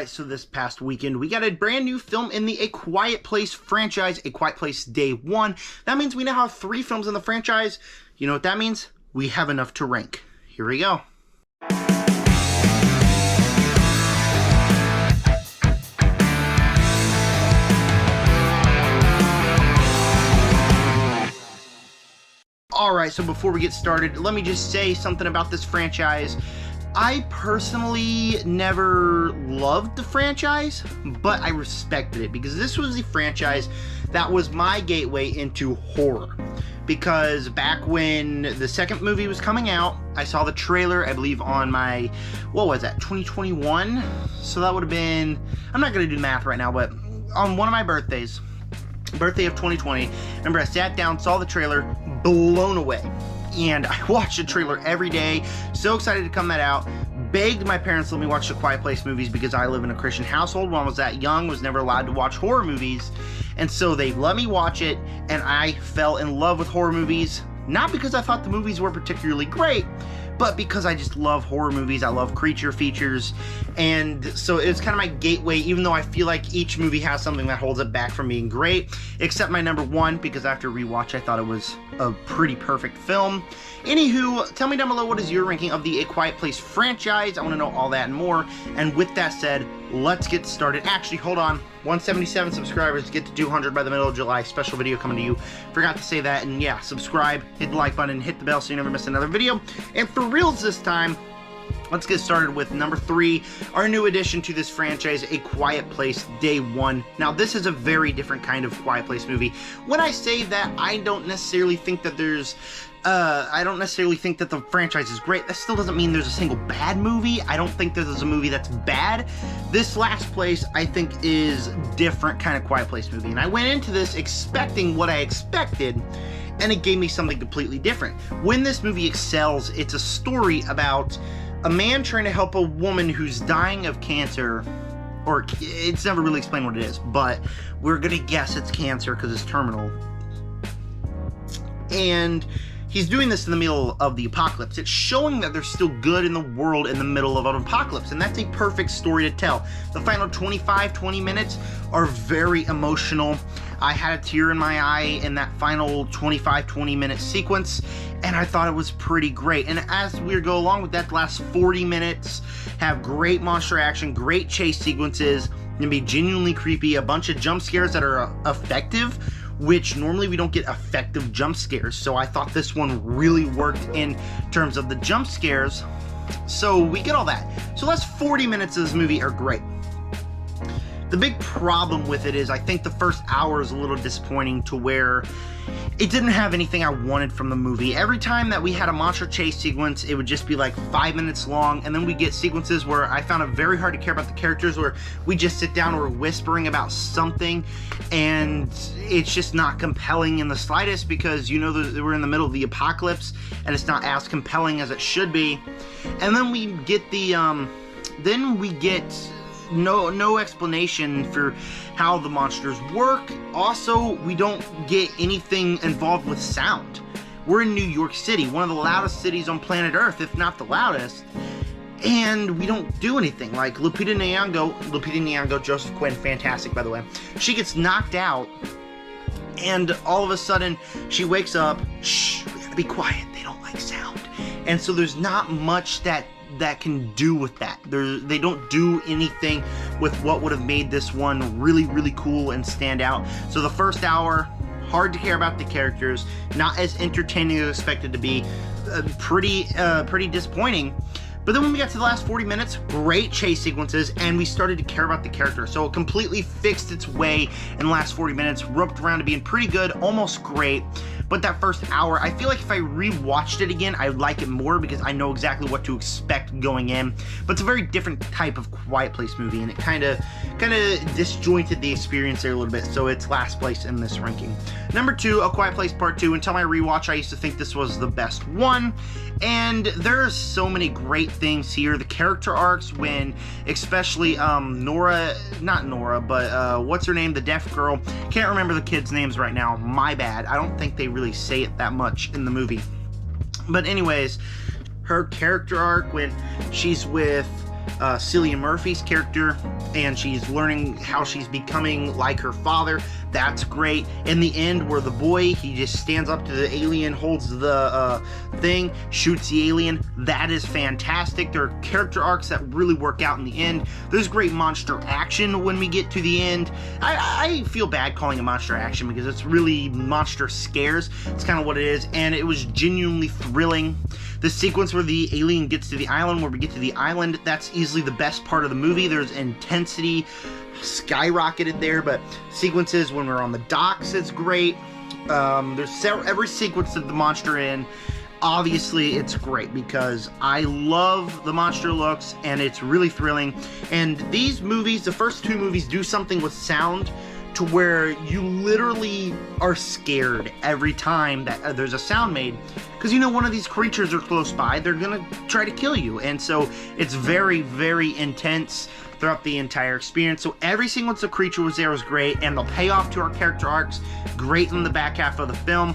Alright, so this past weekend, we got a brand new film in the A Quiet Place franchise, A Quiet Place Day 1. That means we now have 3 films in the franchise. You know what that means? We have enough to rank. Here we go. Alright, so before we get started, let me just say something about this franchise. I personally never loved the franchise, but I respected it because this was the franchise that was my gateway into horror. Because back when the second movie was coming out, I saw the trailer, I believe on my, what was that, 2021? So that would have been, I'm not going to do math right now, but on one of my birthdays, birthday of 2020, remember I sat down, saw the trailer, blown away. And I watched the trailer every day, so excited to come that out. Begged my parents to let me watch the Quiet Place movies because I live in a Christian household. When I was that young, was never allowed to watch horror movies. And so they let me watch it, and I fell in love with horror movies. Not because I thought the movies were particularly great, but because I just love horror movies. I love creature features, and so it's kind of my gateway, even though I feel like each movie has something that holds it back from being great, except my number one, because after rewatch I thought it was a pretty perfect film. Anywho, tell me down below what is your ranking of the A Quiet Place franchise. I want to know all that and more, and with that said, let's get started. Actually, hold on, 177 subscribers, get to 200 by the middle of July, special video coming to you. Forgot to say that, and yeah, subscribe, hit the like button, hit the bell so you never miss another video. And for reals this time, let's get started with number 3, our new addition to this franchise, A Quiet Place Day 1. Now, this is a very different kind of Quiet Place movie. When I say that, I don't necessarily think that there's the franchise is great. That still doesn't mean there's a single bad movie. I don't think there's a movie that's bad. This Last Place, I think, is different kind of Quiet Place movie. And I went into this expecting what I expected, and it gave me something completely different. When this movie excels, it's a story about a man trying to help a woman who's dying of cancer, or it's never really explained what it is, but we're gonna guess it's cancer because it's terminal. And he's doing this in the middle of the apocalypse. It's showing that there's still good in the world in the middle of an apocalypse, and that's a perfect story to tell. The final 20 minutes are very emotional. I had a tear in my eye in that final 20 minute sequence, and I thought it was pretty great. And as we go along with that, the last 40 minutes have great monster action, great chase sequences, and be genuinely creepy, a bunch of jump scares that are effective, which normally we don't get effective jump scares. So I thought this one really worked in terms of the jump scares. So we get all that. So the last 40 minutes of this movie are great. The big problem with it is I think the first hour is a little disappointing to where it didn't have anything I wanted from the movie. Every time that we had a monster chase sequence, it would just be like 5 minutes long, and then we get sequences where I found it very hard to care about the characters, where we just sit down and we're whispering about something, and it's just not compelling in the slightest because you know that we're in the middle of the apocalypse, and it's not as compelling as it should be. And then we get no explanation for how the monsters work. Also, we don't get anything involved with sound. We're in New York City, one of the loudest cities on planet Earth, if not the loudest, and we don't do anything. Like Lupita Nyong'o, Joseph Quinn, fantastic by the way, she gets knocked out, and all of a sudden she wakes up, shh, we gotta be quiet, they don't like sound. And so there's not much that can do with that. They don't do anything with what would have made this one really, really cool and stand out. So the first hour, hard to care about the characters, not as entertaining as expected to be, pretty disappointing. But then when we got to the last 40 minutes, great chase sequences, and we started to care about the character. So it completely fixed its way in the last 40 minutes, roped around to being pretty good, almost great. But that first hour, I feel like if I rewatched it again, I would like it more because I know exactly what to expect going in. But it's a very different type of Quiet Place movie, and it kind of disjointed the experience there a little bit, so it's last place in this ranking. Number 2, A Quiet Place Part 2. Until my rewatch, I used to think this was the best one, and there's so many great things here. The character arcs, when especially what's her name, the deaf girl, can't remember the kids' names right now, my bad. I don't think they really say it that much in the movie, but anyways, her character arc when she's with Cillian Murphy's character, and she's learning how she's becoming like her father. That's great. In the end, where the boy, he just stands up to the alien, holds the thing, shoots the alien. That is fantastic. There are character arcs that really work out in the end. There's great monster action when we get to the end. I feel bad calling it monster action because it's really monster scares. It's kind of what it is, and it was genuinely thrilling. The sequence where the alien gets to the island, where we get to the island, that's easily the best part of the movie. There's intensity skyrocketed there, but sequences when we're on the docks, it's great. There's every sequence of the monster in. Obviously, it's great because I love the monster looks, and it's really thrilling. And these movies, the first two movies, do something with sound to where you literally are scared every time that there's a sound made, because you know one of these creatures are close by, they're gonna try to kill you. And so it's very, very intense throughout the entire experience. So every sequence of creature was great, and the payoff to our character arcs, great in the back half of the film.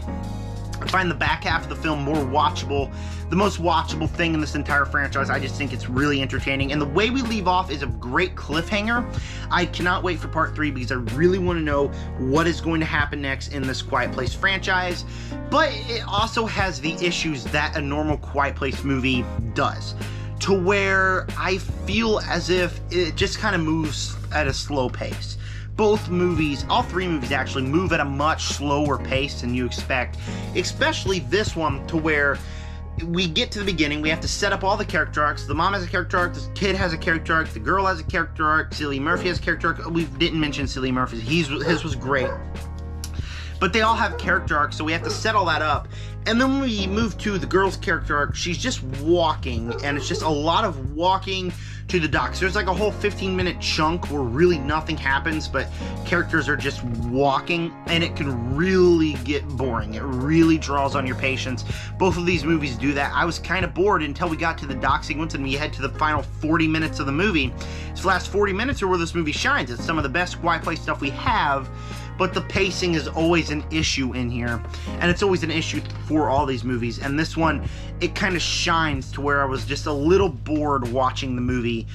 I find the back half of the film more watchable, the most watchable thing in this entire franchise. I just think it's really entertaining, and the way we leave off is a great cliffhanger. I cannot wait for part 3 because I really want to know what is going to happen next in this Quiet Place franchise, but it also has the issues that a normal Quiet Place movie does, to where I feel as if it just kind of moves at a slow pace. Both movies, all three movies actually, move at a much slower pace than you expect, especially this one, to where we get to the beginning, we have to set up all the character arcs. The mom has a character arc, the kid has a character arc, the girl has a character arc, Cillian Murphy has a character arc. We didn't mention Cillian Murphy, his was great. But they all have character arcs, so we have to set all that up. And then when we move to the girl's character arc, she's just walking, and it's just a lot of walking to the docks. There's like a whole 15-minute chunk where really nothing happens, but characters are just walking, and it can really get boring. It really draws on your patience. Both of these movies do that. I was kind of bored until we got to the dock sequence and we head to the final 40 minutes of the movie. This last 40 minutes are where this movie shines. It's some of the best Quiet Place stuff we have, but the pacing is always an issue in here, and it's always an issue for all these movies. And this one, it kind of shines to where I was just a little bored watching the movie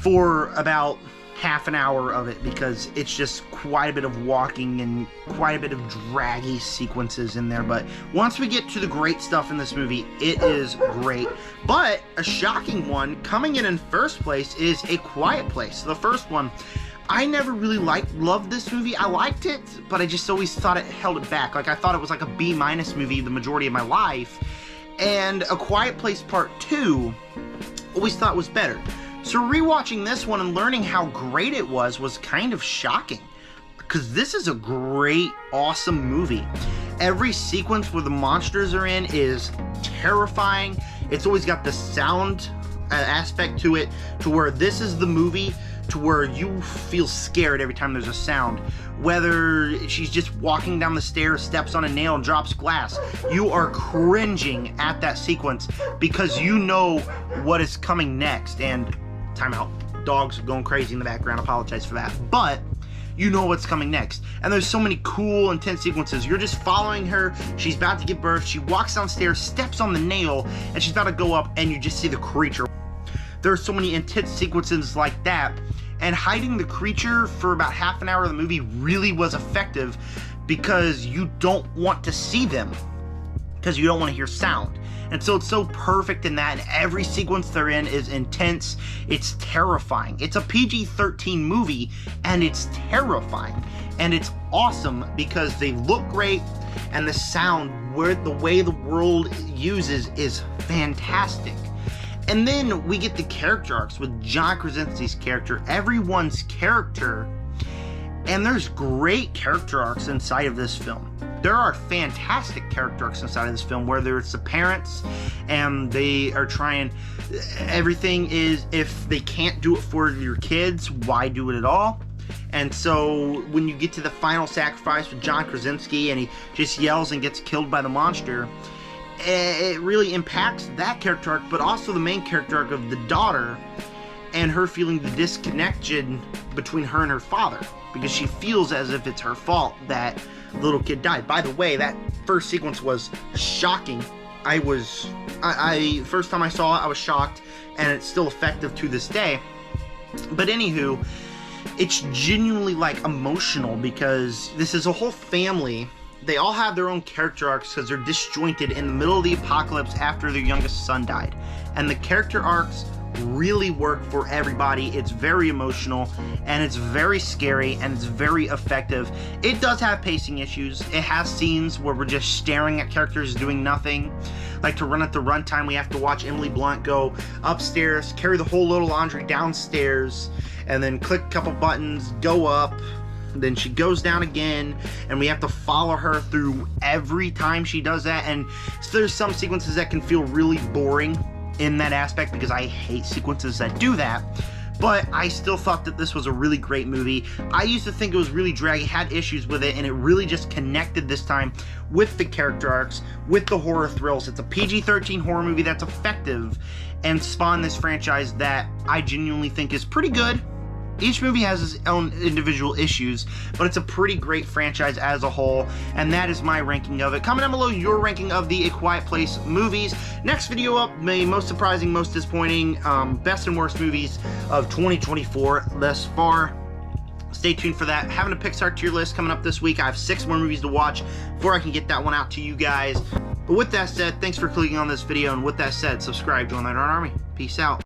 for about half an hour of it, because it's just quite a bit of walking and quite a bit of draggy sequences in there. But once we get to the great stuff in this movie, it is great. But a shocking one coming in first place is A Quiet Place, the first one. I never really loved this movie. I liked it, but I just always thought it held it back. Like, I thought it was like a B- movie the majority of my life. And A Quiet Place Part 2, always thought was better. So rewatching this one and learning how great it was kind of shocking. Because this is a great, awesome movie. Every sequence where the monsters are in is terrifying. It's always got the sound aspect to it, to where this is the movie to where you feel scared every time there's a sound. Whether she's just walking down the stairs, steps on a nail, and drops glass, you are cringing at that sequence because you know what is coming next. And timeout, dogs going crazy in the background, apologize for that, but you know what's coming next. And there's so many cool, intense sequences. You're just following her, she's about to give birth, she walks downstairs, steps on the nail, and she's about to go up, and you just see the creature. There are so many intense sequences like that, and hiding the creature for about half an hour of the movie really was effective because you don't want to see them, because you don't want to hear sound. And so it's so perfect in that, and every sequence they're in is intense. It's terrifying. It's a PG-13 movie, and it's terrifying. And it's awesome because they look great, and the sound, the way the world uses, is fantastic. And then we get the character arcs with John Krasinski's character, everyone's character, and there's great character arcs inside of this film. There are fantastic character arcs inside of this film, whether it's the parents and they are trying, everything is, if they can't do it for your kids, why do it at all? And so when you get to the final sacrifice with John Krasinski and he just yells and gets killed by the monster, it really impacts that character arc, but also the main character arc of the daughter and her feeling the disconnection between her and her father, because she feels as if it's her fault that the little kid died. By the way, that first sequence was shocking. first time I saw it, I was shocked, and it's still effective to this day. But anywho, it's genuinely like emotional because this is a whole family. They all have their own character arcs because they're disjointed in the middle of the apocalypse after their youngest son died. And the character arcs really work for everybody. It's very emotional, and it's very scary, and it's very effective. It does have pacing issues. It has scenes where we're just staring at characters doing nothing. Like to run at the runtime, we have to watch Emily Blunt go upstairs, carry the whole load of laundry downstairs, and then click a couple buttons, go up, then she goes down again, and we have to follow her through every time she does that. And so there's some sequences that can feel really boring in that aspect because I hate sequences that do that. But I still thought that this was a really great movie. I used to think it was really draggy, had issues with it, and it really just connected this time with the character arcs, with the horror thrills. It's a PG-13 horror movie that's effective and spawned this franchise that I genuinely think is pretty good. Each movie has its own individual issues, but it's a pretty great franchise as a whole, and that is my ranking of it. Comment down below your ranking of the A Quiet Place movies. Next video up, the most surprising, most disappointing, best and worst movies of 2024 thus far. Stay tuned for that. Having a Pixar tier list coming up this week. I have 6 more movies to watch before I can get that one out to you guys. But with that said, thanks for clicking on this video, and with that said, subscribe, join that Army. Peace out.